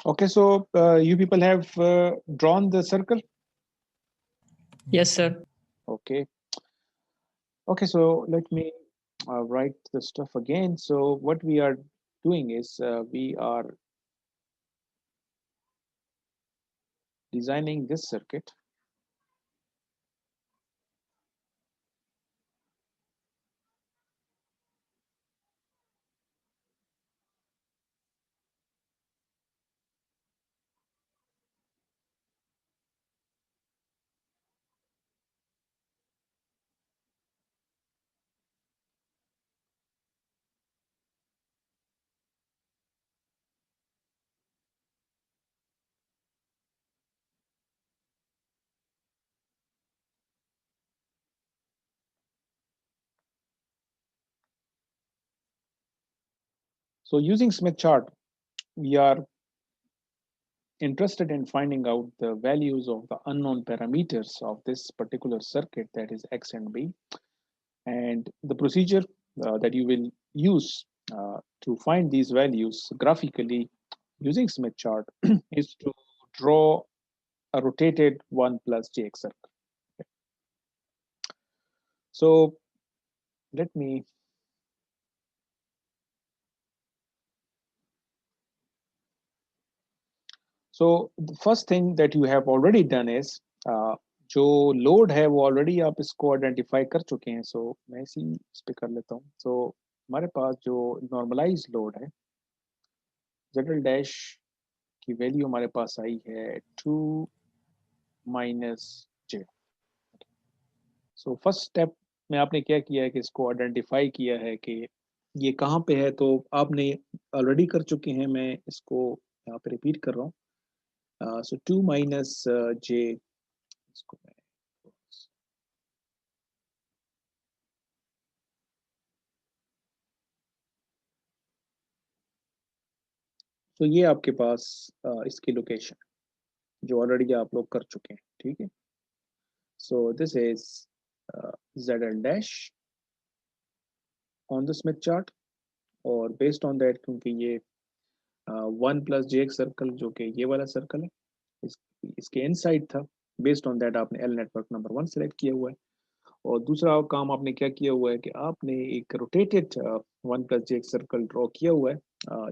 Okay, so you people have drawn the circle. Yes, sir. Okay. Okay, so let me write the stuff again. So what we are doing is we are designing this circuit. So using Smith chart, we are interested in finding out the values of the unknown parameters of this particular circuit, that is X and B. And the procedure that you will use to find these values graphically using Smith chart is to draw a rotated 1 plus Jx circle. Okay. So let me so the first thing that you have already done is जो load है वो already आप इसको identify कर चुके हैं. सो मैं इसी इस पे कर लेता हूँ. सो हमारे पास जो नॉर्मलाइज लोड है ZL डैश की वैल्यू हमारे पास आई है 2 minus J. So first step में आपने क्या किया है कि इसको आइडेंटिफाई किया है कि ये कहाँ पे है. तो आपने ऑलरेडी कर चुके हैं, मैं इसको यहाँ पे रिपीट कर रहा हूँ. सो 2 माइनस J, इसको मैं तो ये आपके पास इसकी लोकेशन जो ऑलरेडी आप लोग कर चुके हैं. ठीक है. So this is ZL dash on the Smith chart, और बेस्ड ऑन दैट क्योंकि ये 1 प्लस J सर्कल जो कि ये वाला सर्कल है इसके इनसाइड था, बेस्ड ऑन दैट आपने L नेटवर्क नंबर 1 सेलेक्ट किया हुआ है. और दूसरा काम आपने क्या किया हुआ है कि आपने एक rotated 1 plus J circle draw किया हुआ है,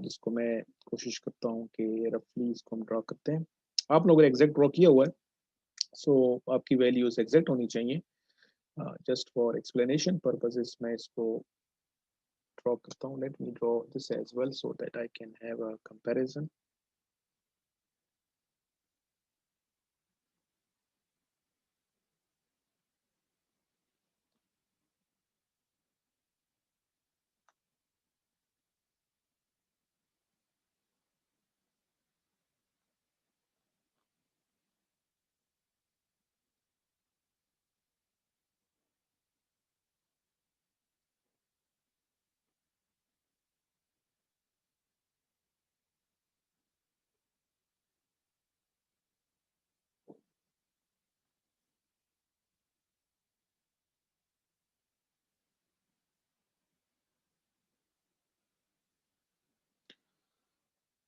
जिसको मैं कोशिश करता हूँ कि रफली इसको हम ड्रॉ करते हैं. आप लोगों ने एग्जैक्ट ड्रॉ किया हुआ है, सो आपकी वैल्यूज एग्जैक्ट होनी चाहिए. जस्ट फॉर एक्सप्लेनेशन पर्पसेस मैं इसको ड्रॉ करता हूँ. Let me draw this as well so that I can have a comparison.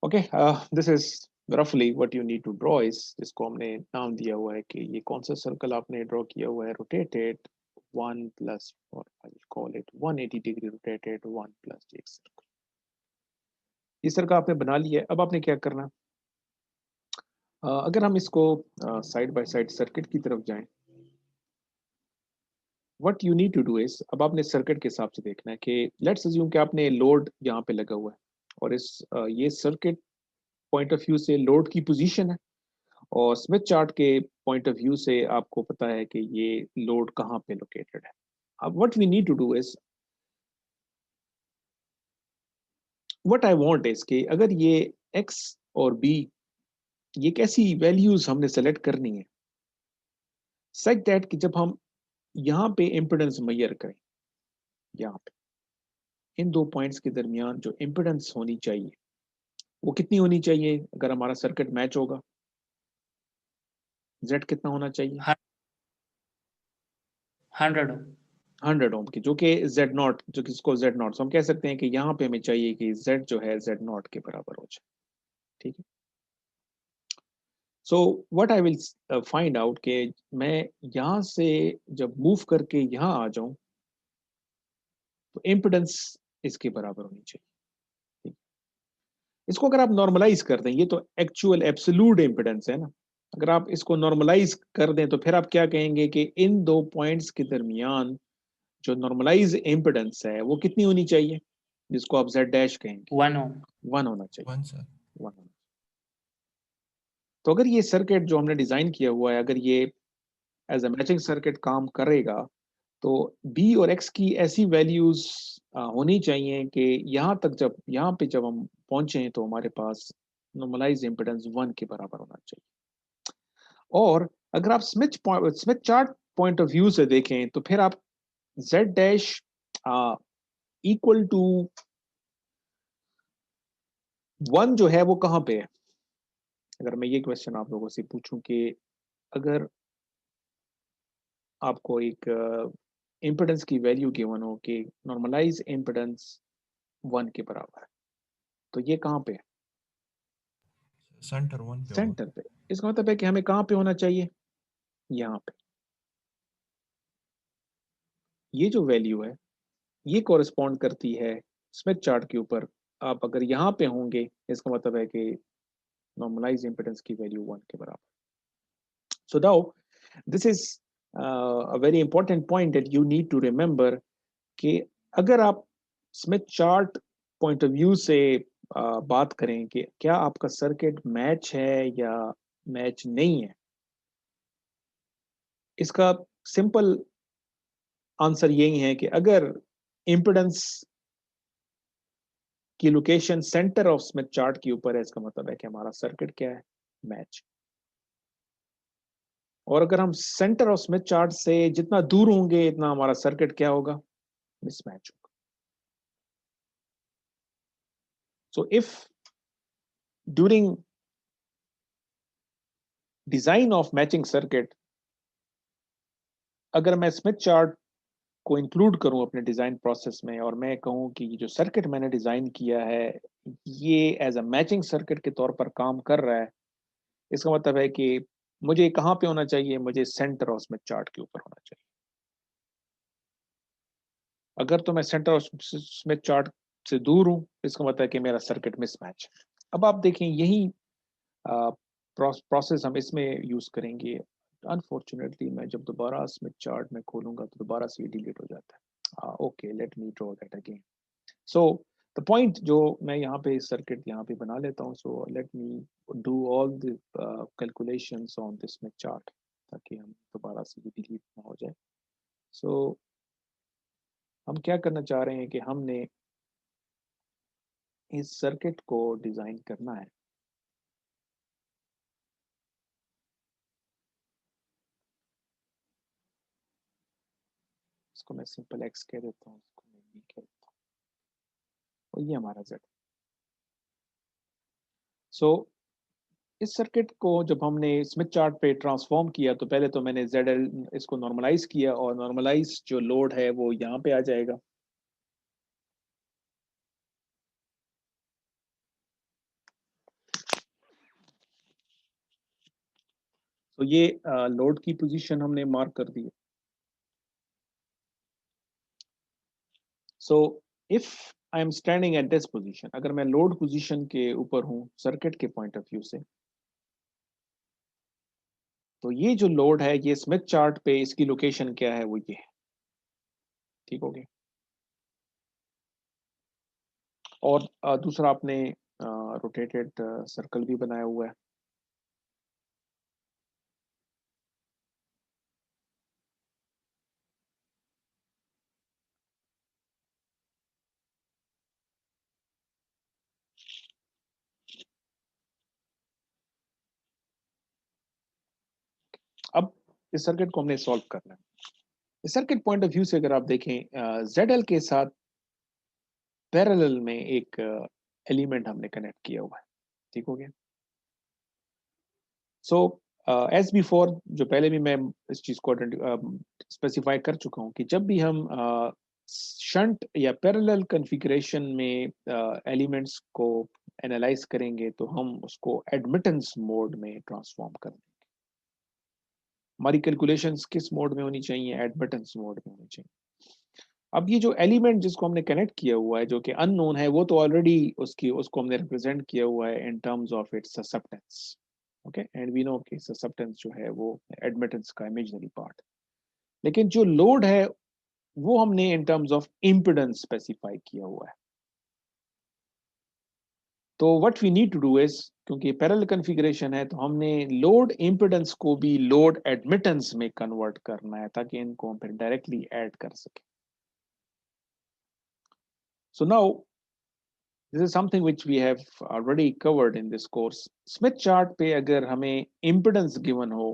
Okay, this is रफली what you need to draw. इज जिसको हमने नाम दिया हुआ है कि ये कौन सा सर्कल आपने ड्रॉ किया हुआ है, रोटेटेड 1 प्लस, और I will call it 180 degree rotated 1 plus J circle. इस सर्कल आपने बना लिया है. अब आपने क्या करना, अगर हम इसको साइड बाय साइड सर्किट की तरफ जाएं, what you need to do is, अब आपने सर्किट के हिसाब से देखना है कि लेट्स अज्यूम कि आपने लोड यहाँ पे लगा हुआ है, और इस ये सर्किट पॉइंट ऑफ व्यू से लोड की पोजीशन है, और स्मिथ चार्ट के पॉइंट ऑफ व्यू से आपको पता है कि ये लोड कहाँ पे लोकेटेड है. अब what we need to do is, what I want is कि अगर ये x और b ये कैसी वैल्यूज हमने सेलेक्ट करनी है सच दैट कि जब हम यहाँ पे इम्पिडेंस मेजर करें, यहाँ पे इन दो पॉइंट्स के दरमियान जो इम्पिडेंस होनी चाहिए वो कितनी होनी चाहिए. अगर हमारा सर्किट मैच होगा, Z कितना होना चाहिए, 100 ओम की, जो कि Z0, जो किसको Z0. तो हम कह सकते हैं कि यहाँ पे हमें चाहिए कि Z जो है Z0 के बराबर हो जाए. ठीक है. So what I will find out कि मैं यहाँ से जब मूव करके यहाँ आ जाऊं तो इम्पिडेंस इसके बराबर होनी चाहिए। इसको अगर आप नॉर्मलाइज कर दें, ये तो एक्चुअल एब्सोल्यूट इम्पिडेंस है ना, अगर आप इसको नॉर्मलाइज कर दें तो फिर आप क्या कहेंगे कि इन दो पॉइंट्स के दरमियान जो नॉर्मलाइज इम्पिडेंस है वो कितनी होनी चाहिए, जिसको आप जेड डैश कहेंगे, 1 हो। 1 होना चाहिए। 1 सर। 1 होना। तो अगर ये सर्किट जो हमने डिजाइन किया हुआ है, अगर ये एज अ मैचिंग सर्किट काम करेगा तो बी और एक्स की ऐसी वैल्यूज होनी चाहिए कि यहाँ तक जब यहाँ पे जब हम पहुंचे तो हमारे पास नॉर्मलाइज इम्पिडेंस 1 के बराबर होना चाहिए। और अगर आप Smith chart point of view से देखें तो फिर आप जेड डैश इक्वल टू 1 जो है वो कहाँ पे है। अगर मैं ये क्वेश्चन आप लोगों से पूछूं कि अगर आपको एक इम्पिडेंस की वैल्यू गिवन हो कि नॉर्मलाइज इम्पिडेंस 1 के बराबर है, तो ये कहाँ पे है? सेंटर 1 पे होगा। सेंटर पे। इसका मतलब है कि हमें कहाँ पे होना चाहिए, यहाँ पे। ये जो वैल्यू है ये कोरिस्पॉन्ड करती है स्मिथ चार्ट के ऊपर। आप अगर यहाँ पे होंगे इसका मतलब है कि नॉर्मलाइज इम्पिडेंस की वैल्यू 1 के बराबर। So now this is a very important point that you need to remember कि अगर आप Smith chart point of view से बात करें कि क्या आपका सर्किट मैच है या मैच नहीं है, इसका सिंपल आंसर यही है कि अगर इम्पिडेंस की location centre of Smith chart के ऊपर है, इसका मतलब है कि हमारा सर्किट क्या है, मैच। और अगर हम सेंटर ऑफ स्मिथ चार्ट से जितना दूर होंगे इतना हमारा सर्किट क्या होगा, मिसमैच होगा। So if during design of matching circuit अगर मैं स्मिथ चार्ट को इंक्लूड करूं अपने डिजाइन प्रोसेस में और मैं कहूं कि जो सर्किट मैंने डिजाइन किया है ये एज अ मैचिंग सर्किट के तौर पर काम कर रहा है, इसका मतलब है कि मुझे कहां पे होना चाहिए, मुझे सेंटर ऑफ स्मिथ चार्ट के ऊपर होना चाहिए। अगर तो मैं सेंटर ऑफ स्मिथ चार्ट से दूर हूं इसका मतलब है कि मेरा सर्किट मिसमैच। अब आप देखें यही प्रोसेस हम इसमें यूज करेंगे। अनफॉर्चुनेटली मैं जब दोबारा स्मिथ चार्ट में खोलूंगा तो दोबारा से डिलीट हो जाता है। Okay, late me draw that again. So the point जो मैं यहाँ पे सर्किट यहाँ पे बना लेता हूँ, सो let me do all the calculations on this Smith chart ताकि हम दोबारा से भी डिलीट ना हो जाए। सो हम क्या करना चाह रहे हैं कि हमने इस सर्किट को डिजाइन करना है। इसको मैं सिंपल एक्स कह देता हूँ, इसको मैं बी कह देता हूँ और ये हमारा जेड। सो इस सर्किट को जब हमने स्मिथ चार्ट पे ट्रांसफॉर्म किया तो पहले तो मैंने जेड एल इसको नॉर्मलाइज किया और नॉर्मलाइज जो लोड है वो यहाँ पे आ जाएगा। तो ये लोड की पोजीशन हमने मार्क कर दी है। So if I am standing at this position, अगर मैं लोड पोजीशन के ऊपर हूँ सर्किट के पॉइंट ऑफ व्यू से, तो ये जो लोड है ये स्मिथ चार्ट पे इसकी लोकेशन क्या है, वो ये है। ठीक हो गया। और दूसरा आपने रोटेटेड सर्कल भी बनाया हुआ है। अब इस सर्किट को हमने सॉल्व करना है। इस सर्किट पॉइंट ऑफ व्यू से अगर आप देखें ZL के साथ पैरेलल में एक एलिमेंट हमने कनेक्ट किया हुआ है। ठीक हो गया। सो एज बिफोर, जो पहले भी मैं इस चीज को स्पेसिफाई कर चुका हूं कि जब भी हम शंट या पैरेलल कॉन्फ़िगरेशन में एलिमेंट्स को एनालाइज करेंगे तो हम उसको एडमिटेंस मोड में ट्रांसफॉर्म कर देंगे। हमारी कैलकुलेशंस किस मोड में होनी चाहिए? एडमिटेंस मोड में होनी चाहिए। अब ये जो एलिमेंट जिसको हमने कनेक्ट किया हुआ है जो कि अननोन है, वो तो ऑलरेडी उसको हमने रिप्रेजेंट किया हुआ है in terms of its susceptance. Okay, and we know कि ससेप्टेंस जो है वो एडमिटेंस का इमेजिनरी पार्ट। लेकिन जो लोड है वो हमने in terms of impedance specify किया हुआ है। तो what we need to do is, क्योंकि पैरेलल कॉन्फ़िगरेशन है, तो हमने लोड इम्पिडेंस को भी लोड एडमिटेंस में कन्वर्ट करना है ताकि इनको हम फिर डायरेक्टली ऐड कर सकें। So now this is something which we have already covered in this course. Smith chart पे अगर हमें इम्पिडेंस गिवन हो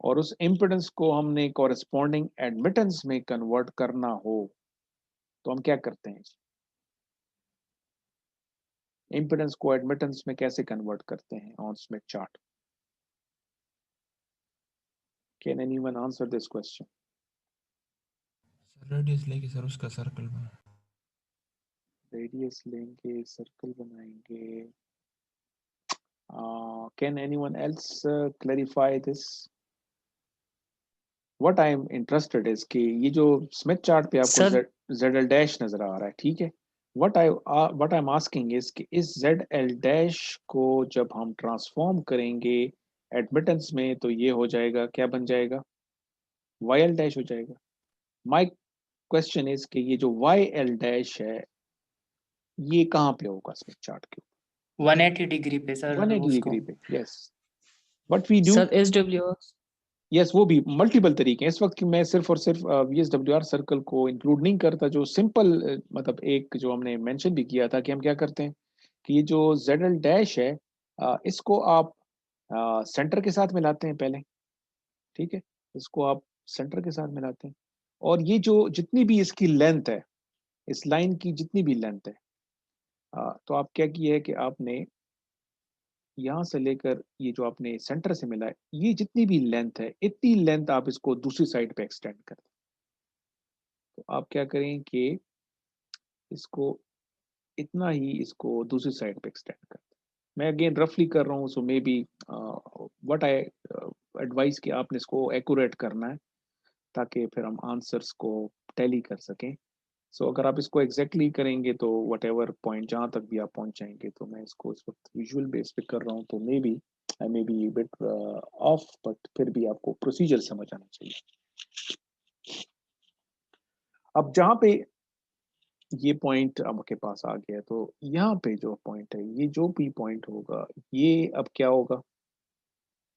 और उस इम्पिडेंस को हमने कॉरेस्पॉन्डिंग एडमिटेंस में कन्वर्ट करना हो तो हम क्या करते हैं? इम्पिडेंस को एडमिटेंस में कैसे कन्वर्ट करते हैं on Smith chart? Can anyone answer this question? Radius लेके सर उसका सर्कल बना। रेडियस लेंगे, सर्कल बनाएंगे। Can anyone else clarify this? What I am interested is कि ये जो स्मिथ चार्ट पे आपको Sir, जेड डैश नजर आ रहा है, ठीक है? What I am asking is कि इस जेड एल डैश को जब हम ट्रांसफॉर्म करेंगे एडमिटेंस में तो ये हो जाएगा, क्या बन जाएगा? वाई एल डैश हो जाएगा। माई क्वेश्चन इज कि ये जो वाई एल डैश है ये कहाँ पे होगा स्मिथ चार्ट के? 180 डिग्री पे सर 180 उसको। डिग्री पे। Yes, what we do. Sir SW। Yes, वो भी मल्टीपल तरीके हैं। इस वक्त की मैं सिर्फ और सिर्फ VSWR सर्कल को इंक्लूड नहीं करता। जो सिंपल मतलब एक जो हमने मेंशन भी किया था कि हम क्या करते हैं कि ये जो ZL डैश है इसको आप सेंटर के साथ मिलाते हैं पहले, ठीक है? इसको आप सेंटर के साथ मिलाते हैं और ये जो जितनी भी इसकी लेंथ है, इस लाइन की जितनी भी लेंथ है, तो आप क्या किया है कि आपने यहाँ से लेकर ये जो आपने सेंटर से मिला है, ये जितनी भी लेंथ है इतनी लेंथ आप इसको दूसरी साइड पे एक्सटेंड कर दें। तो आप क्या करें कि इसको इतना ही इसको दूसरी साइड पे एक्सटेंड कर दें। मैं अगेन रफली कर रहा हूँ, so maybe what I advise कि आपने इसको एक्यूरेट करना है ताकि फिर हम आंसर्स को टैली कर सकें। सो अगर आप इसको एग्जैक्टली करेंगे तो वट एवर पॉइंट जहाँ तक भी आप पहुँच जाएंगे, तो मैं इसको इस वक्त विजुअल बेस पे कर रहा हूँ, तो maybe I maybe bit off, but फिर भी आपको प्रोसीजर समझ आना चाहिए। अब जहाँ पे ये पॉइंट आपके पास आ गया, तो यहाँ पे जो पॉइंट है, ये जो भी पॉइंट होगा, ये अब क्या होगा?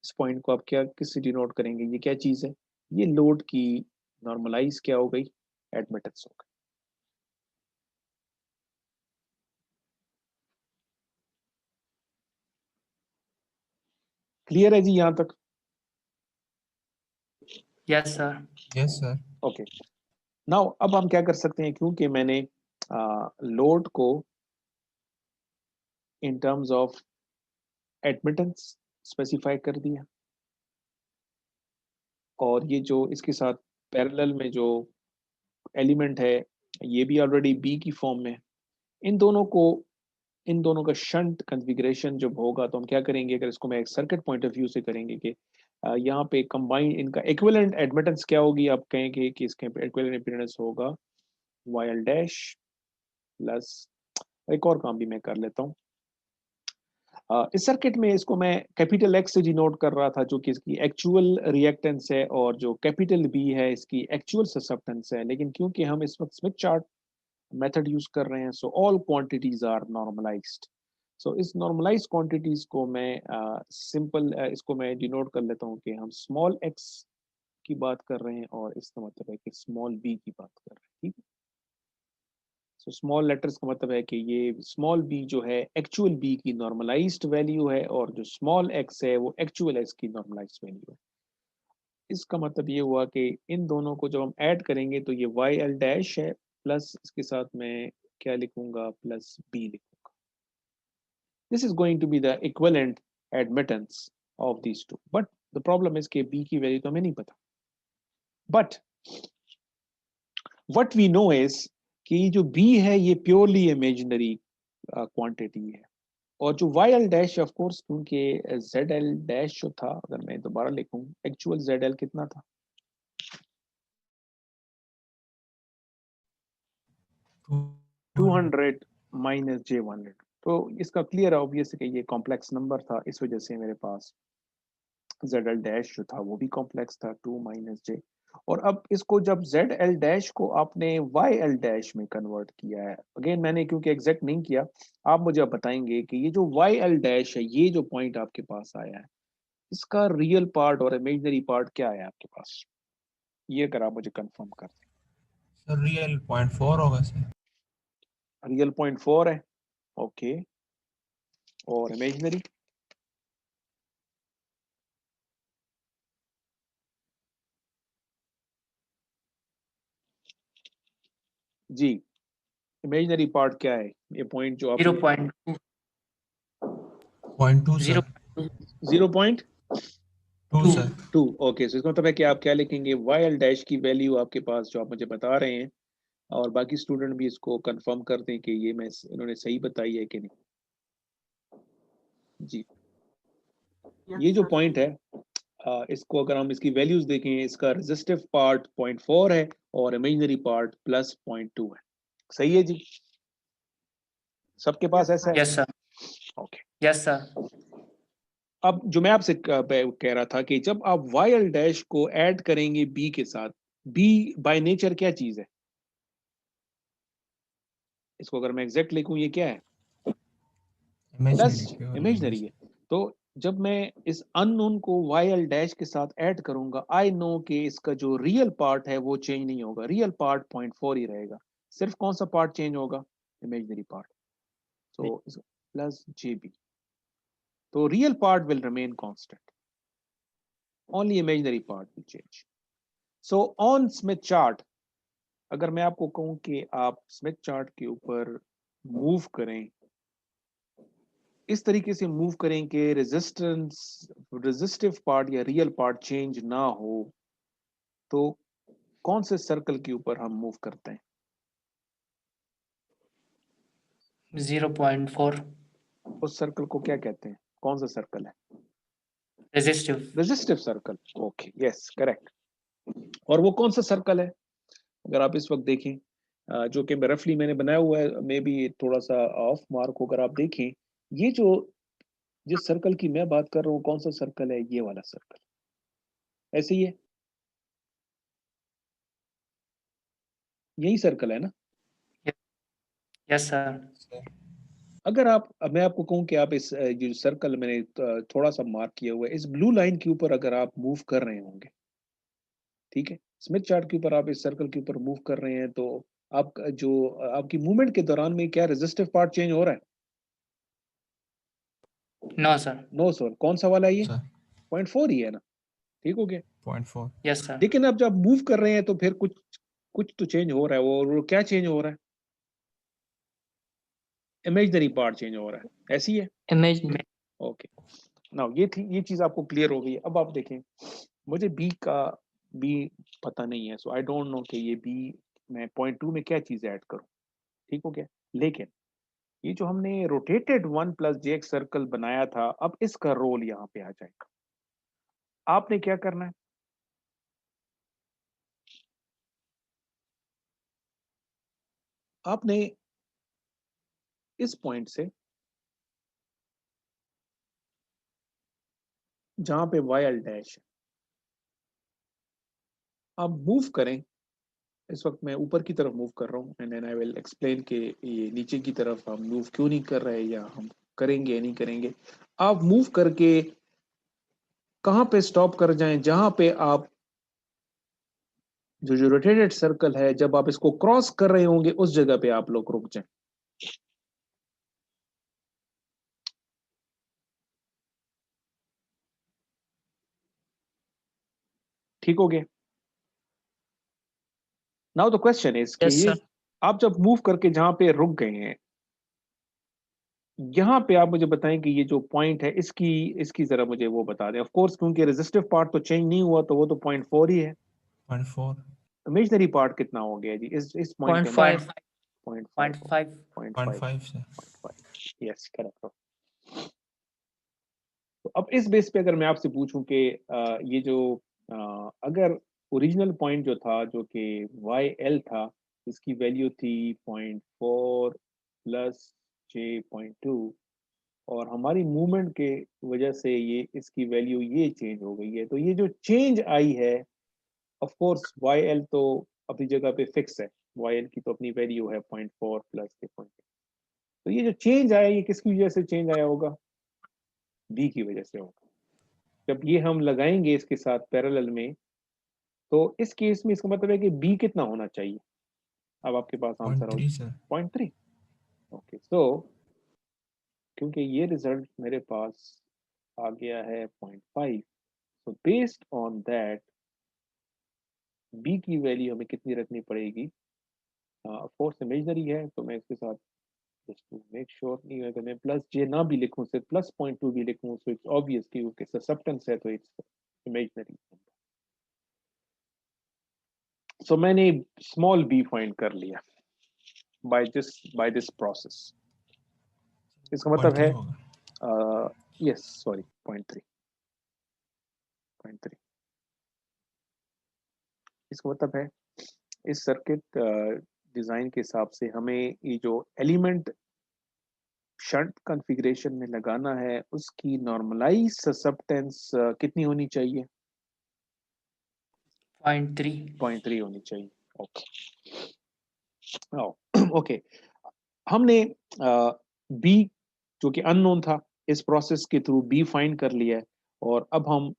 इस पॉइंट को आप क्या किससे डिनोट करेंगे? ये क्या चीज है? ये लोड की नॉर्मलाइज क्या हो गई? एडमिटेंस हो गई। क्लियर है जी यहाँ तक? Yes sir. Yes sir. Okay, now अब हम क्या कर सकते हैं, क्योंकि मैंने लोड को इन टर्म्स ऑफ एडमिटेंस स्पेसिफाई कर दिया और ये जो इसके साथ पैरेलल में जो एलिमेंट है ये भी ऑलरेडी बी की फॉर्म में। इन दोनों का शंट कॉन्फ़िगरेशन जब होगा तो हम क्या करेंगे, अगर इसको मैं एक सर्किट पॉइंट ऑफ व्यू से करेंगे कि यहाँ पे कंबाइन इनका इक्विवेलेंट एडमिटेंस क्या होगी? आप कहेंगे कि इसका इक्विवेलेंट इम्पीडेंस होगा वाई डैश प्लस, एक और काम भी मैं कर लेता हूँ। इस सर्किट में इसको मैं कैपिटल एक्स से डिनोट कर रहा था जो कि इसकी एक्चुअल रिएक्टेंस है और जो कैपिटल बी है इसकी एक्चुअल ससेप्टेंस है। लेकिन क्योंकि हम इस वक्त स्मिथ चार्ट मेथड यूज कर रहे हैं, so all quantities are normalised. So इस नॉर्मलाइज क्वांटिटीज को मैं सिंपल इसको मैं डिनोट कर लेता हूँ कि हम स्मॉल एक्स की बात कर रहे हैं और इसका मतलब है कि स्मॉल बी की बात कर रहे हैं, ठीक है? सो स्मॉल लेटर्स का मतलब है कि ये स्मॉल बी जो है एक्चुअल बी की नॉर्मलाइज्ड वैल्यू है और जो स्मॉल एक्स है वो एक्चुअल एक्स की नॉर्मलाइज्ड वैल्यू है। इसका मतलब ये हुआ कि इन दोनों को जब हम ऐड करेंगे तो ये वाई एल डैश है प्लस इसके साथ मैं क्या लिखूंगा? प्लस बी लिखूंगा। This is going to be the equivalent admittance of these two, but the problem is के बी की वैल्यू तो हमें नहीं पता। But what we know is कि जो बी है ये प्योरली इमेजिनरी क्वांटिटी है। और जो Y L dash of course, क्योंकि जेड एल डैश जो था, अगर मैं दोबारा लिखूं, एक्चुअल जेड एल कितना था? 200 माइनस J100। तो इसका क्लियर है ऑब्वियस है कि ये कॉम्प्लेक्स नंबर था, इस वजह से मेरे पास जेड एल डैश जो था वो भी कॉम्प्लेक्स था, 2 माइनस जे। और अब इसको जब जेड एल डैश को आपने वाई एल डैश में कन्वर्ट किया है, अगेन मैंने क्योंकि एग्जैक्ट नहीं किया, आप मुझे अब बताएंगे कि ये जो वाई एल डैश है, ये जो पॉइंट आपके पास आया है, इसका रियल पार्ट और इमेजिनरी पार्ट क्या है आपके पास, ये अगर आप मुझे कंफर्म कर दें। सर रियल 0.4 होगा सर। रियल 0.4 है, ओके, और इमेजिनरी? जी, इमेजिनरी पार्ट क्या है, ये पॉइंट जो आपने 0.2 0.2 सर। 0.2 सर। ओके। सो इसका मतलब है कि आप क्या लिखेंगे, वाई एल डैश की वैल्यू आपके पास जो आप मुझे बता रहे हैं, और बाकी स्टूडेंट भी इसको कंफर्म कर दें कि ये मैं इन्होंने सही बताई है कि नहीं। जी, ये जो पॉइंट है, इसको अगर हम इसकी वैल्यूज देखें, इसका रेजिस्टिव पार्ट 0.4 है और इमेजिनरी पार्ट प्लस 0.2 है। सही है जी, सबके पास ऐसा है? Yes sir, okay. Yes sir. अब जो मैं आपसे कह रहा था कि जब आप वाई एल डैश को ऐड करेंगे बी के साथ, बी बाय नेचर क्या चीज है? इसको अगर मैं एग्जैक्ट लिखूं, ये क्या है? प्लस इमेजिनरी इमेजिनरी है। तो जब मैं इस अननोन को वाई एल डैश के साथ ऐड करूंगा, आई नो कि इसका जो रियल पार्ट है वो चेंज नहीं होगा, रियल पार्ट 0.4 ही रहेगा। सिर्फ कौन सा पार्ट चेंज होगा? Imaginary part. तो प्लस जे बी, तो real part will remain constant, only imaginary part will change. So on Smith chart, अगर मैं आपको कहूं कि आप स्मिथ चार्ट के ऊपर मूव करें, इस तरीके से मूव करें कि रेजिस्टिव पार्ट या रियल पार्ट चेंज ना हो, तो कौन से सर्कल के ऊपर हम मूव करते हैं? 0.4 उस सर्कल को क्या कहते हैं, कौन सा सर्कल है? Resistive. Resistive circle, okay, yes correct. और वो कौन सा सर्कल है, अगर आप इस वक्त देखें, जो कि रफली मैंने बनाया हुआ है, मे बी थोड़ा सा ऑफ मार्क हो, अगर आप देखें, ये जो जिस सर्कल की मैं बात कर रहा हूँ, कौन सा सर्कल है? ये वाला सर्कल, ऐसे ही है, यही सर्कल है ना? Yes sir. अगर आप, मैं आपको कहूं कि आप इस जो सर्कल मैंने थोड़ा सा मार्क किया हुआ है, इस ब्लू लाइन के ऊपर अगर आप मूव कर रहे होंगे, ठीक है, स्मिथ चार्ट के ऊपर आप इस सर्कल के ऊपर मूव कर रहे हैं, तो आप जो आपकी मूवमेंट के दौरान में क्या रेजिस्टिव पार्ट चेंज हो रहा है? No sir. नो सर, कौन सा वाला है ये? सर 0.4 ही है ना, ठीक हो गया। 0.4 यस सर। लेकिन अब जब मूव कर रहे हैं तो फिर कुछ कुछ तो चेंज हो रहा है, वो क्या चेंज हो रहा है? इमेजिनरी पार्ट चेंज हो रहा है, ऐसी है, इमेजिन। ओके। नाउ ये चीज आपको क्लियर हो गई है। अब आप देखें, मुझे बी पता नहीं है, सो आई डोंट नो कि ये बी मैं 0.2 में क्या चीज ऐड करूं, ठीक हो गया। लेकिन ये जो हमने रोटेटेड 1 प्लस जे सर्कल बनाया था, अब इसका रोल यहाँ पे आ जाएगा। आपने क्या करना है, आपने इस पॉइंट से जहां पे वाई एल डैश है, आप मूव करें। इस वक्त मैं ऊपर की तरफ मूव कर रहा हूँ, and then I will explain कि ये नीचे की तरफ हम मूव क्यों नहीं कर रहे, या हम करेंगे या नहीं करेंगे। आप मूव करके कहाँ पे स्टॉप कर जाएं, जहां पे आप जो रोटेटेड सर्कल है, जब आप इसको क्रॉस कर रहे होंगे, उस जगह पे आप लोग रुक जाएं। ठीक हो गया। नाउ द क्वेश्चन इज कि यस ये सर। आप जब मूव करके जहां पे रुक गए हैं, यहाँ पे आप मुझे बताएं कि ये जो पॉइंट है, इसकी इसकी जरा मुझे वो बता दें। ऑफ कोर्स क्योंकि रेजिस्टिव पार्ट तो चेंज नहीं हुआ, तो वो तो 0.4 ही है। 0.4 इमेजिनरी पार्ट कितना हो गया जी इस पॉइंट पे? 0.5 0.5 0.5 0.5 0.5 सर। 0.5, yes correct. अब इस बेस पे अगर मैं आपसे पूछूं कि ये जो अगर ओरिजिनल पॉइंट जो था जो कि वाई एल था, इसकी वैल्यू थी 0.4 प्लस J.2, और हमारी मूवमेंट के वजह से ये इसकी वैल्यू ये चेंज हो गई है, तो ये जो चेंज आई है, ऑफ कोर्स वाई एल तो अपनी जगह पे फिक्स है, वाई एल की तो अपनी वैल्यू है 0.4 प्लस J.2। तो ये जो चेंज आया, ये किसकी वजह से चेंज आया होगा? बी की वजह से होगा। जब ये हम लगाएंगे इसके साथ पैरेलल में, तो इस केस में इसका मतलब है कि बी कितना होना चाहिए? अब आपके पास आंसर हो 0.3 सर। 0.3। ओके, सो क्योंकि ये रिजल्ट मेरे पास आ गया है 0.5, so based on that B की वैल्यू हमें कितनी रखनी पड़ेगी? ऑफ कोर्स इमेजिनरी है, तो मैं इसके साथ जस्ट टू मेक श्योर, नहीं अगर मैं प्लस जे ना भी लिखूं, सिर्फ प्लस 0.2 भी लिखूं, सो इट्स ऑब्वियस क्योंकि ससेप्टेंस है तो इट्स इमेजिनरी। सो मैंने स्मॉल बी फाइंड कर लिया बाय दिस प्रोसेस। इसका मतलब है 0.3 होगा। Yes sorry 0.3। इसका मतलब है इस सर्किट डिजाइन के हिसाब से हमें ये जो एलिमेंट शंट कॉन्फ़िगरेशन में लगाना है, उसकी नॉर्मलाइज ससेप्टेंस कितनी होनी चाहिए? 0.3। 0.3 होनी चाहिए। ओके, ओके, हमने बी जो कि अननोन था, इस प्रोसेस के थ्रू बी फाइंड कर लिया है, और अब हम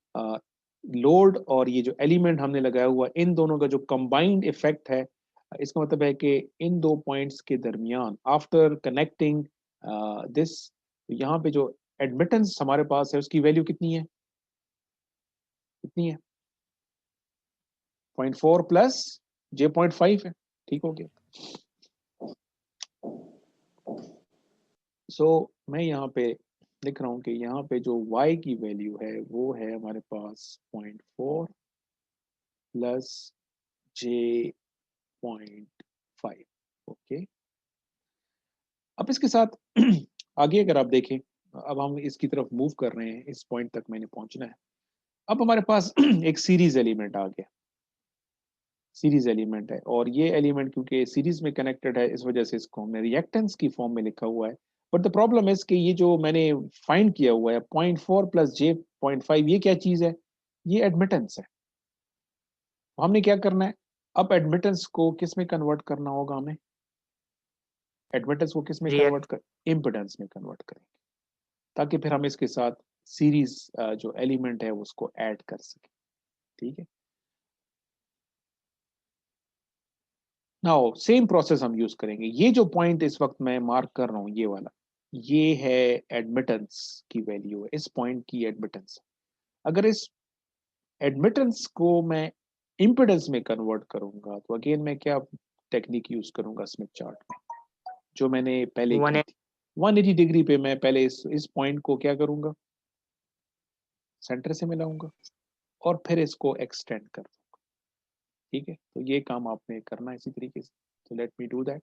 लोड और ये जो एलिमेंट हमने लगाया हुआ, इन दोनों का जो कंबाइंड इफेक्ट है, इसका मतलब है कि इन दो पॉइंट्स के दरमियान आफ्टर कनेक्टिंग दिस, यहाँ पे जो एडमिटेंस हमारे पास है उसकी वैल्यू कितनी है? कितनी है? 0.4 प्लस J.5 है। ठीक हो गया। सो मैं यहाँ पे लिख रहा हूँ कि यहाँ पे जो y की वैल्यू है वो है हमारे पास 0.4 प्लस J.5। ओके, अब इसके साथ आगे अगर आप देखें, अब हम इसकी तरफ मूव कर रहे हैं, इस पॉइंट तक मैंने पहुंचना है। अब हमारे पास एक सीरीज एलिमेंट आ गया, सीरीज एलिमेंट है, और ये एलिमेंट क्योंकि सीरीज में कनेक्टेड है, इस वजह से इसको हमने रिएक्टेंस की फॉर्म में लिखा हुआ है। बट द प्रॉब्लम इज कि ये जो मैंने फाइंड किया हुआ है 0.4 प्लस J.5, ये क्या चीज है? ये एडमिटेंस है। हमने क्या करना है? अब एडमिटेंस को किस में कन्वर्ट करना होगा हमें? एडमिटेंस को किस में कन्वर्ट कर? इम्पिडेंस में कन्वर्ट करेंगे, ताकि फिर हम इसके साथ सीरीज जो एलिमेंट है उसको ऐड कर सकें। ठीक है, नाउ सेम प्रोसेस हम यूज करेंगे। ये जो पॉइंट इस वक्त मैं मार्क कर रहा हूं, ये वाला, ये है एडमिटेंस की वैल्यू है, इस पॉइंट की एडमिटेंस। अगर इस एडमिटेंस को मैं इम्पिडेंस में कन्वर्ट करूंगा, तो अगेन मैं क्या टेक्निक यूज करूंगा स्मिथ चार्ट में, जो मैंने पहले की थी। 180 डिग्री पे मैं पहले इस पॉइंट को क्या करूंगा? सेंटर से मिलाऊंगा, और फिर इसको एक्सटेंड कर दूंगा। ठीक है, तो ये काम आपने करना है इसी तरीके से। तो लेट मी डू दैट।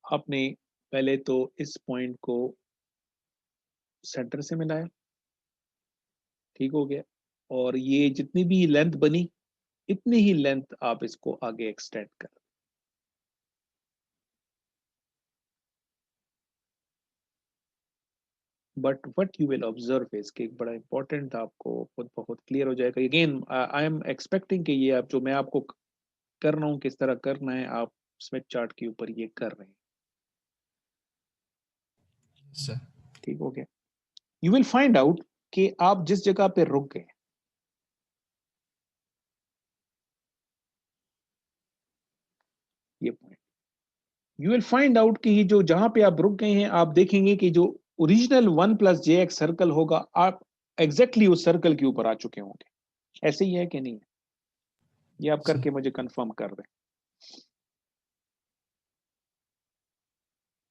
आपने पहले तो इस पॉइंट को सेंटर से मिलाया, ठीक हो गया, और ये जितनी भी लेंथ बनी, इतनी ही लेंथ आप इसको आगे एक्सटेंड कर। But what you will observe is कि एक बड़ा इंपॉर्टेंट आपको खुद बहुत क्लियर हो जाएगा। अगेन आई एम एक्सपेक्टिंग कि ये आप जो मैं आपको कर रहा हूँ किस तरह करना है, आप स्मिथ चार्ट के ऊपर ये कर रहे हैं। सर ठीक हो गया। यू विल फाइंड आउट कि आप जिस जगह पे रुक गए, ये point, you will find out कि ये जो जहां पे आप रुक गए हैं, आप देखेंगे कि जो ओरिजिनल 1 प्लस JX सर्कल होगा, आप एग्जैक्टली उस सर्कल के ऊपर आ चुके होंगे। ऐसे ही है कि नहीं है? ये आप करके मुझे कंफर्म कर दें।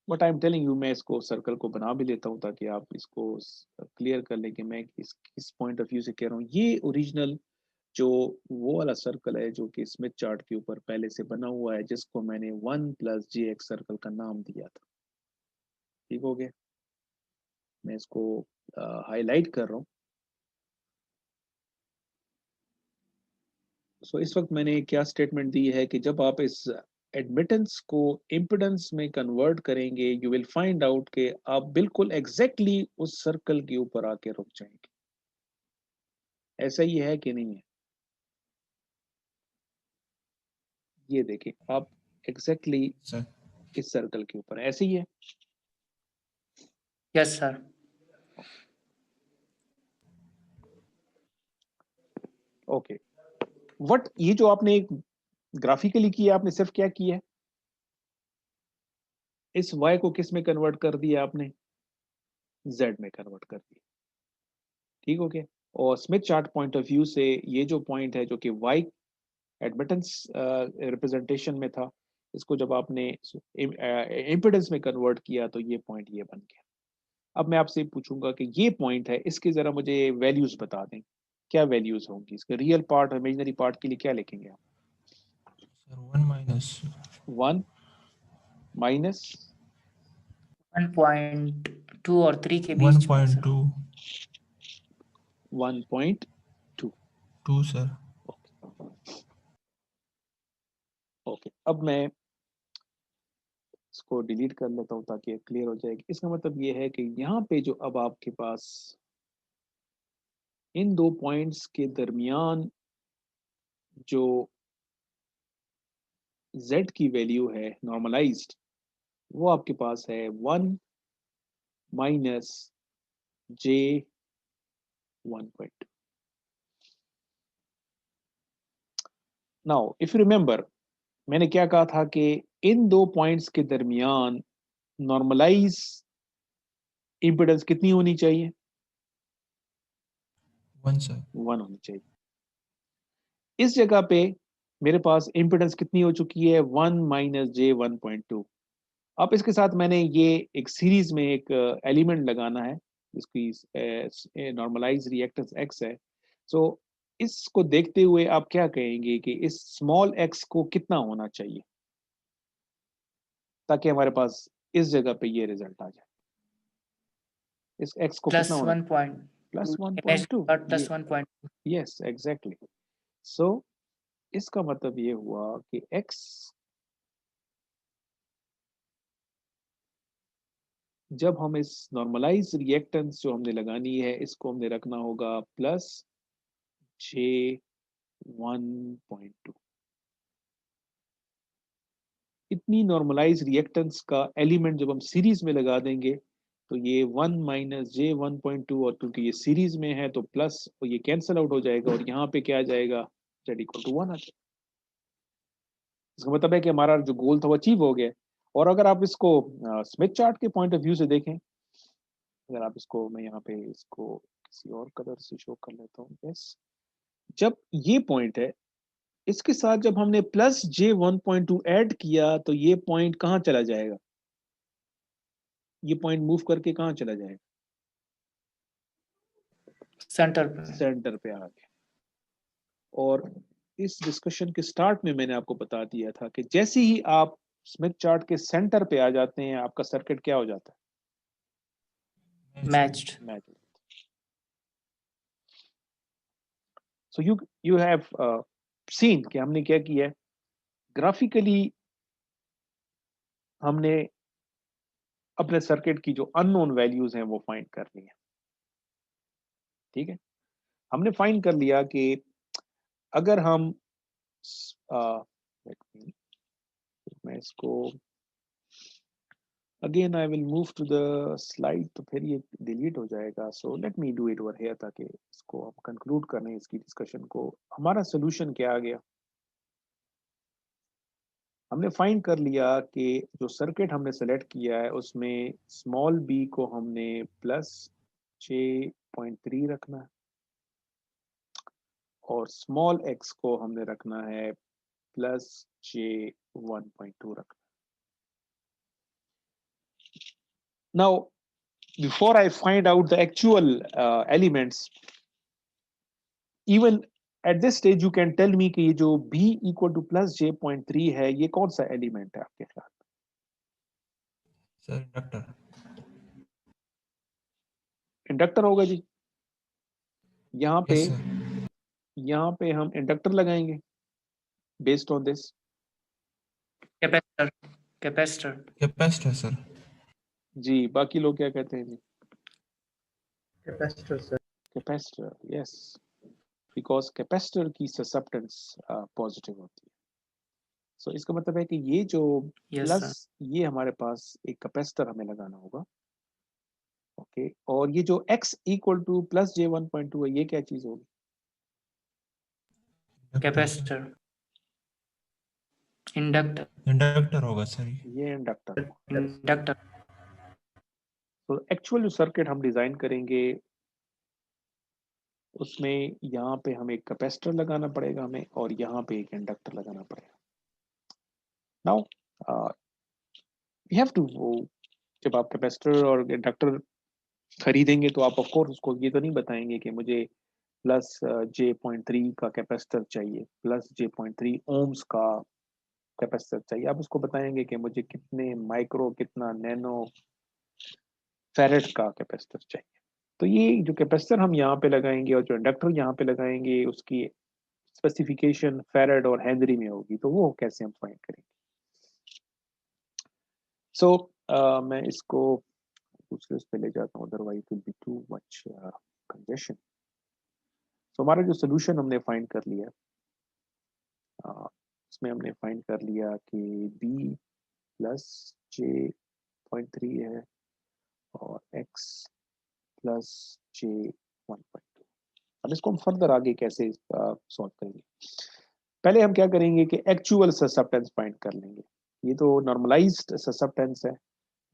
But I am telling you, मैं इसको सर्कल को बना भी लेता हूँ ताकि आप इसको क्लियर कर लें कि मैं इस पॉइंट ऑफ व्यू से कह रहा हूँ। ये ओरिजिनल जो वो वाला सर्कल है जो कि स्मिथ चार्ट के ऊपर पहले से बना हुआ है, जिसको मैंने 1 प्लस JX सर्कल का नाम दिया था। ठीक हो गया। मैं इसको हाईलाइट कर रहा हूँ। सो इस वक्त मैंने क्या स्टेटमेंट दी है कि जब आप इस एडमिटेंस को इम्पिडेंस में कन्वर्ट करेंगे, यू विल फाइंड आउट कि आप बिल्कुल एग्जैक्टली उस सर्कल के ऊपर आके रुक जाएंगे। ऐसा ही है कि नहीं है? ये देखिए, आप एग्जैक्टली सर इस सर्कल के ऊपर ऐसे ही है। Yes, sir. ओके, वट ये जो आपने एक ग्राफिकली किया, आपने सिर्फ क्या किया है, इस y को किस में कन्वर्ट कर दिया आपने? z में कन्वर्ट कर दिया। ठीक हो गया। और Smith chart point of view से ये जो पॉइंट है जो कि y एडमिटेंस रिप्रेजेंटेशन में था, इसको जब आपने इम्पिडेंस में कन्वर्ट किया तो ये पॉइंट ये बन गया। अब मैं आपसे पूछूंगा कि ये पॉइंट है, इसके जरा मुझे वैल्यूज बता दें, क्या वैल्यूज होंगी इसके? रियल पार्ट और इमेजिनरी पार्ट के लिए क्या लिखेंगे आप? सर 1 माइनस 1 माइनस 1.2 और 3 के बीच में, सर। 1.2 1.2। 2 सर। ओके, अब मैं इसको डिलीट कर लेता हूँ ताकि क्लियर हो जाएगी। इसका मतलब ये है कि यहाँ पे जो अब आपके पास इन दो पॉइंट्स के दरमियान जो z की वैल्यू है नॉर्मलाइज्ड, वो आपके पास है 1 minus j 1.2। Now if you remember, मैंने क्या कहा था कि इन दो पॉइंट्स के दरमियान नॉर्मलाइज इम्पिडेंस कितनी होनी चाहिए? 1 सर। 1 होनी चाहिए। इस जगह पे मेरे पास इम्पिडेंस कितनी हो चुकी है? 1 माइनस j 1.2। अब इसके साथ मैंने ये एक सीरीज में एक एलिमेंट लगाना है जिसकी नॉर्मलाइज रिएक्टेंस x है। सो इसको देखते हुए आप क्या कहेंगे कि इस स्मॉल x को कितना होना चाहिए ताकि हमारे पास इस जगह पे ये रिजल्ट आ जाए? इस x को कितना प्लस होना? 1.2 प्लस इमेज 1.2। पर प्लस 1.2। Yes exactly. सो इसका मतलब ये हुआ कि x जब हम इस नॉर्मलाइज रिएक्टेंस जो हमने लगानी है इसको हमने रखना होगा प्लस j 1.2। इतनी नॉर्मलाइज रिएक्टेंस का एलिमेंट जब हम सीरीज में लगा देंगे तो ये 1 माइनस j 1.2, और क्योंकि ये सीरीज में है तो प्लस और ये कैंसिल आउट हो जाएगा और यहाँ पे क्या आ जाएगा? z इक्वल टू 1 आ जाएगा। इसका मतलब है कि हमारा जो गोल था वो अचीव हो गया। और अगर आप इसको स्मिथ चार्ट के पॉइंट ऑफ व्यू से देखें, अगर आप इसको, मैं यहाँ पे इसको किसी और कलर से शो कर लेता हूँ। यस, जब ये पॉइंट है इसके साथ जब हमने प्लस j 1.2 ऐड किया तो ये पॉइंट कहाँ चला जाएगा? ये पॉइंट मूव करके कहाँ चला जाएगा? सेंटर पे। सेंटर पे आ गया। और इस डिस्कशन के स्टार्ट में मैंने आपको बता दिया था कि जैसे ही आप स्मिथ चार्ट के सेंटर पे आ जाते हैं आपका सर्किट क्या हो जाता मैच्ड। है? Match. So you have seen कि हमने क्या किया है ग्राफिकली। हमने अपने सर्किट की जो अननोन वैल्यूज हैं वो फाइंड कर ली है। ठीक है, हमने फाइंड कर लिया कि अगर हम मैं इसको again I will move to the slide, तो फिर ये डिलीट हो जाएगा। So let me do it over here ताकि इसको हम कंक्लूड कर लें इसकी डिस्कशन को। हमारा सोल्यूशन क्या आ गया? हमने फाइंड कर लिया कि जो सर्किट हमने सेलेक्ट किया है उसमें स्मॉल b को हमने प्लस 6.3 रखना है और स्मॉल x को हमने रखना है प्लस j 1.2 रखना। Now before I find out the actual elements, even at this stage you can tell me कि ये जो b equal two plus j.3 है ये कौन सा एलिमेंट है आपके ख्याल? Sir inductor. इंडक्टर होगा जी। यहाँ पे यस सर। यहाँ पे हम इंडक्टर लगाएंगे based on this. Capacitor capacitor capacitor sir. जी, बाकी लोग क्या कहते हैं जी? Capacitor sir. Capacitor, yes, because capacitor की ससेप्टेंस पॉजिटिव होती है। सो इसका मतलब है कि ये जो यस प्लस, सर ये हमारे पास एक कैपेसिटर हमें लगाना होगा। ओके, और ये जो x equal two plus J1.2 है, ये क्या चीज होगी? कैपेसिटर इंडक्टर इंडक्टर होगा सर ये। ये इंडक्टर होगा। इंडक्टर तो एक्चुअल जो सर्किट हम डिजाइन करेंगे उसमें यहाँ पे हमें एक कैपेसिटर लगाना पड़ेगा हमें, और यहाँ पे एक इंडक्टर लगाना पड़ेगा। नाउ वी हैव टू, जब आप कैपेसिटर और इंडक्टर खरीदेंगे तो आप ऑफ कोर्स उसको ये तो नहीं बताएंगे कि मुझे प्लस J.3 का कैपेसिटर चाहिए, प्लस J.3 ओम्स का कैपेसिटर चाहिए। आप उसको बताएंगे कि मुझे कितने माइक्रो, कितना नैनो फैरेड का कैपेसिटर चाहिए। तो ये जो कैपेसिटर हम यहाँ पे लगाएंगे और जो इंडक्टर यहाँ पे लगाएंगे उसकी स्पेसिफिकेशन फैरेड और हेनरी में होगी, तो वो कैसे हम फाइंड करेंगे? सो मैं इसको दूसरे उस पे ले जाता हूँ, otherwise will be too much congestion. तो हमारा जो सोल्यूशन हमने फाइंड कर लिया, इसमें हमने फाइंड कर लिया कि b प्लस J.3 है और x प्लस J1.2। अब इसको हम फर्दर आगे कैसे सॉल्व करेंगे? पहले हम क्या करेंगे कि एक्चुअल ससेप्टेंस फाइंड कर लेंगे। ये तो नॉर्मलाइज्ड ससेप्टेंस है,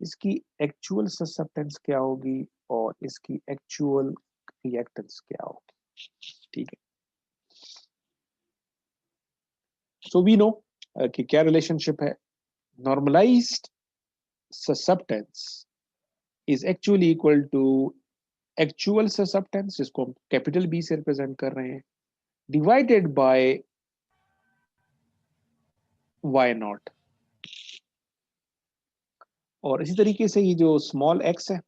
इसकी एक्चुअल ससेप्टेंस क्या होगी और इसकी एक्चुअल रिएक्टेंस क्या होगी? ठीक है, सो वी नो कि क्या रिलेशनशिप है। Normalized susceptance is actually equal to actual susceptance, जिसको हम कैपिटल बी से रिप्रेजेंट कर रहे हैं, डिवाइडेड बाय वाई नॉट। और इसी तरीके से ये जो स्मॉल x है,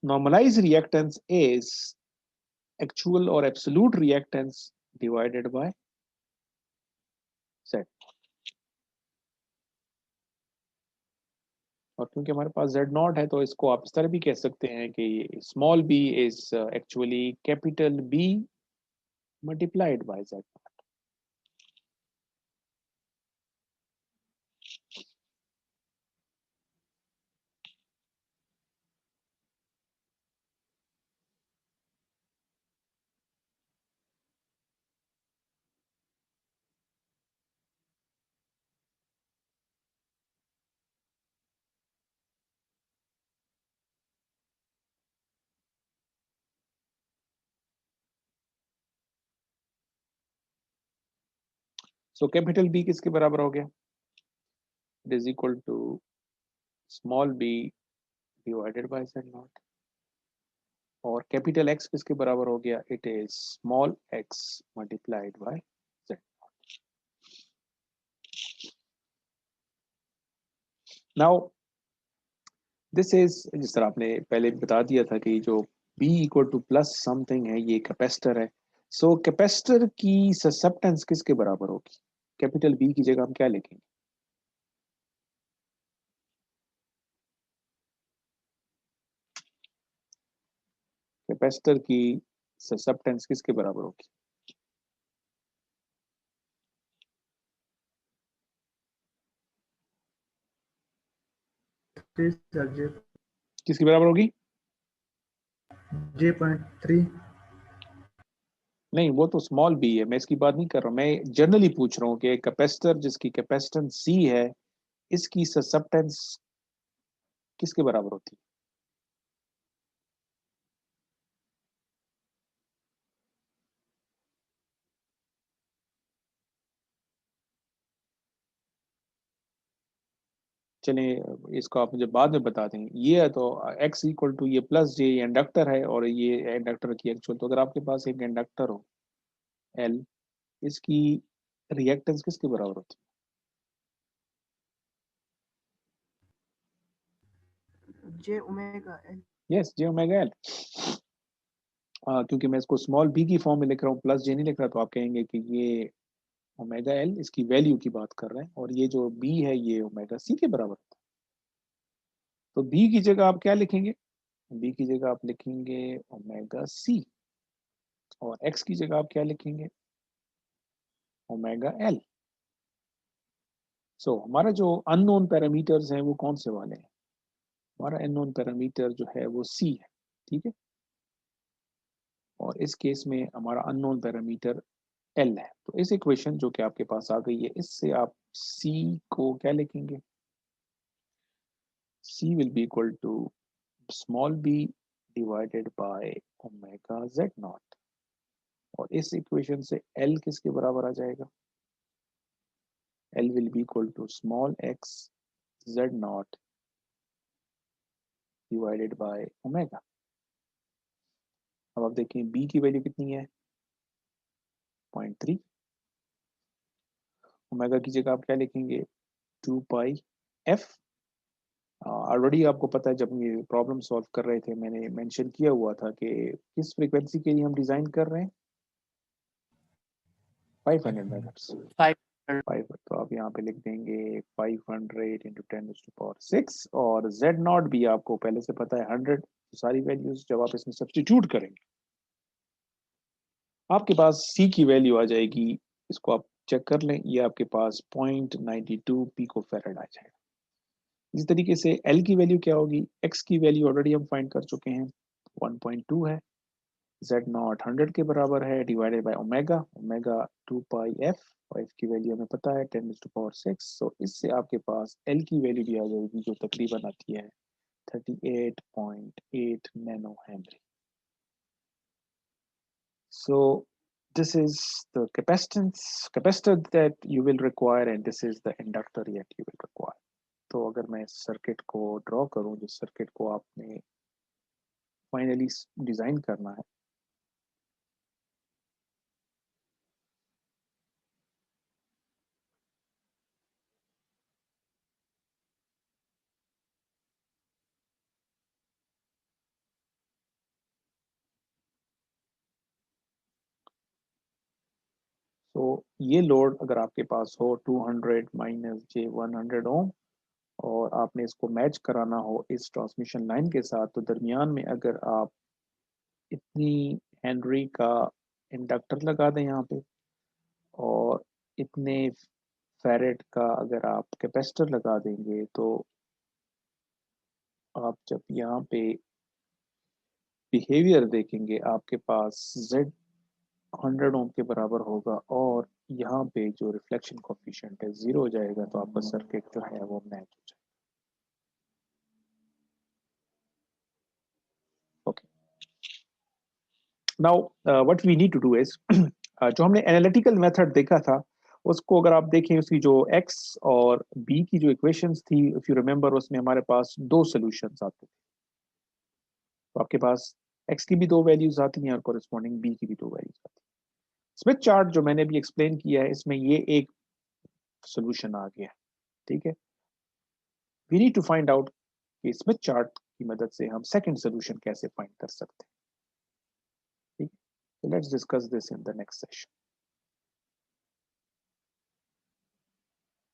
नॉर्मलाइज रिएक्टेंस इज एक्चुअल और absolute reactance divided by z। और क्योंकि हमारे पास z0 है तो इसको आप इस तरह भी कह सकते हैं कि small b is actually capital B multiplied by z। So capital B किसके बराबर हो गया? It is equal to small b divided by z0। और कैपिटल X किसके बराबर हो गया? It is small x multiplied by z। Now this is, जिस तरह आपने पहले बता दिया था कि जो b equal two plus something है ये कैपेसिटर है। सो कैपेसिटर की ससेप्टेंस किसके बराबर होगी? कैपिटल B की जगह हम क्या लिखेंगे? कैपेसिटर की ससेप्टेंस किसके बराबर होगी? सर किसके बराबर होगी? J.3। नहीं, वो तो स्मॉल b है, मैं इसकी बात नहीं कर रहा हूँ, मैं जनरली पूछ रहा हूँ कि कैपेसिटर जिसकी कैपेसिटेंस C है, इसकी ससेप्टेंस किसके बराबर होती है? चलिए इसको आप मुझे बाद में बता दें। ये है तो x इक्वल टू ये प्लस j इंडक्टर है और ये इंडक्टर की एक्चुअल। तो अगर आपके पास एक इंडक्टर हो L, इसकी रिएक्टेंस किसके बराबर होती J ओमेगा L। यस जे ओमेगा एल। क्योंकि मैं इसको स्मॉल बी की फॉर्म में लिख रहा हूँ, प्लस जे नहीं लिख रहा, तो आप कहेंगे कि ये ओमेगा एल इसकी वैल्यू की बात कर रहे हैं, और ये जो बी है ये ओमेगा सी के बराबर होता है। तो बी की जगह आप क्या लिखेंगे? बी की जगह आप लिखेंगे ओमेगा सी, और एक्स की जगह आप क्या लिखेंगे? Omega L. सो हमारा जो अननोन पैरामीटर्स हैं वो कौन से वाले हैं? हमारा अननोन पैरामीटर जो है वो सी है, ठीक है। और इस केस में हमारा अननोन पैरामीटर एल है। तो इस इक्वेशन जो कि आपके पास आ गई है, इससे आप सी को क्या लिखेंगे? C will be equal to small B divided by omega Z naught, और इस इक्वेशन से एल किसके बराबर आ जाएगा? L will be equal to small X Z naught divided by omega. अब आप देखें बी की वैल्यू कितनी है? 0.3। ओमेगा की जगह आप क्या लिखेंगे? 2 पाई एफ। ऑलरेडी आपको पता है, जब हम ये प्रॉब्लम सॉल्व कर रहे थे मैंने मेंशन किया हुआ था कि किस फ्रीक्वेंसी के लिए हम डिजाइन कर रहे हैं? 500 मेगाहर्ट्ज। 500 5, तो आप यहाँ पे लिख देंगे 500 इंटू 10⁶, और z नॉट भी आपको पहले से पता है 100। तो सारी वैल्यूज जब आप इसमें सब्स्टिट्यूट करेंगे, आपके पास c की वैल्यू आ जाएगी, इसको आप चेक कर लें, ये आपके पास 0.92 पिको फैराड आ जाएगा। इसी तरीके से L की वैल्यू क्या होगी? X की वैल्यू ऑलरेडी हम फाइंड कर चुके हैं, 1.2 है। Z नॉट 100 के बराबर है, divided by omega, omega 2 pi F, और एफ की वैल्यू हमें पता है 10⁶। सो इससे आपके पास L की वैल्यू भी आ जाएगी, जो तकरीबन आती है 38.8 nano Henry. So this is the capacitor that you will require, and this is the inductor that you will require. तो अगर मैं सर्किट को ड्रॉ करूं, जिस सर्किट को आपने फाइनली डिजाइन करना है, तो ये लोड अगर आपके पास हो 200 माइनस जे 100 ओम, और आपने इसको मैच कराना हो इस ट्रांसमिशन लाइन के साथ, तो दरमियान में अगर आप इतनी हेनरी का इंडक्टर लगा दें यहाँ पे, और इतने फैरेड का अगर आप कैपेसिटर लगा देंगे, तो आप जब यहाँ पे बिहेवियर देखेंगे, आपके पास Z 100 ओम के बराबर होगा, और यहाँ पे जो रिफ्लेक्शन कोफिशिएंट है 0 हो जाएगा, तो आपका सर्किट जो है वो मैच हो जाएगा। Okay, now what we need to do is, जो हमने एनालिटिकल मेथड देखा था, उसको अगर आप देखें, उसकी जो x और b की जो इक्वेशंस थी, इफ यू रिमेंबर, उसमें हमारे पास दो सॉल्यूशंस आते थे। तो आपके पास x की भी दो वैल्यूज आती हैं और कॉरेस्पॉन्डिंग b की भी दो वैल्यूज आती हैं। स्मिथ चार्ट जो मैंने भी एक्सप्लेन किया है, इसमें ये एक सॉल्यूशन आ गया, ठीक है। We need to find out कि स्मिथ चार्ट की मदद से हम सेकंड सॉल्यूशन कैसे फाइंड कर सकते हैं, ठीक है। Let's discuss this in the next session.